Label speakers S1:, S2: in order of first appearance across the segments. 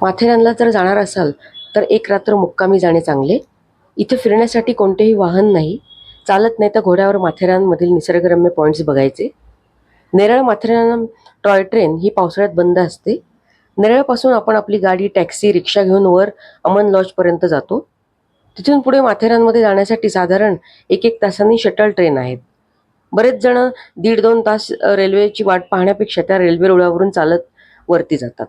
S1: माथेरानला जर जाणार असाल तर एक रात्र मुक्कामी जाणे चांगले. इथे फिरण्यासाठी कोणतेही वाहन नाही. चालत नाही तर घोड्यावर माथेरानमधील निसर्गरम्य पॉईंट्स बघायचे. नेरळ माथेरान टॉय ट्रेन ही पावसाळ्यात बंद असते. नेरळपासून आपण आपली गाडी, टॅक्सी, रिक्षा घेऊन वर अमन लॉजपर्यंत जातो. तिथून पुढे माथेरानमध्ये जाण्यासाठी साधारण 1-1 तासांनी शटल ट्रेन आहेत. बरेच जण 1.5-2 तास रेल्वेची वाट पाहण्यापेक्षा त्या रेल्वे रुळावरून चालत वरती जातात.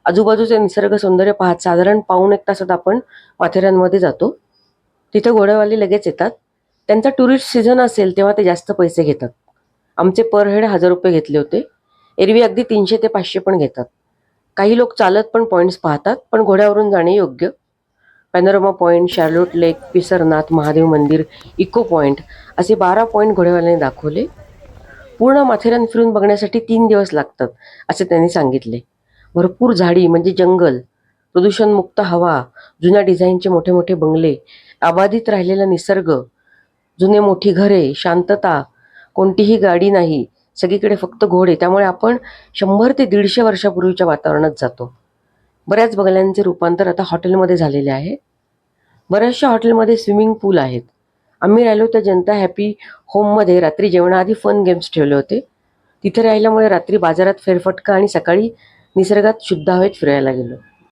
S1: आजूबाजूचे निसर्ग सौंदर्य पाहत साधारण पाऊण 1 तासात आपण माथेरानमध्ये जातो. तिथे घोडेवाले लगेच येतात. त्यांचा टुरिस्ट सीझन असेल तेव्हा ते जास्त पैसे घेतात. आमचे पर हेड ₹1000 घेतले होते. एरवी अगदी 300 ते 500 पण घेतात. काही लोक चालत पण पॉईंट्स पाहतात, पण घोड्यावरून जाणे योग्य. पॅनोरमा पॉईंट, शार्लोट लेक, पिसरनाथ महादेव मंदिर, इको पॉईंट असे 12 पॉईंट घोडेवाल्याने दाखवले. पूर्ण माथेरान फिरून बघण्यासाठी 3 दिवस लागतात असे त्यांनी सांगितले. भरपूर झाडी म्हणजे जंगल, प्रदूषणमुक्त हवा, जुन्या डिझाईनचे मोठे मोठे बंगले, अबाधित राहिलेला निसर्ग, जुने मोठी घरे, शांतता, कोणतीही गाडी नाही, सगळीकडे फक्त घोडे. त्यामुळे आपण 100 ते 150 वर्षापूर्वीच्या वातावरणात जातो. बऱ्याच बंगल्यांचे रूपांतर आता हॉटेलमध्ये झालेले आहे. बऱ्याचशा हॉटेलमध्ये स्विमिंग पूल आहेत. आम्ही राहिलो त्या जनता हॅपी होममध्ये रात्री जेवणाआधी फन गेम्स ठेवले होते. तिथे राहिल्यामुळे रात्री बाजारात फेरफटका आणि सकाळी निसर्गात शुद्ध हवेत फिरायला गेलो.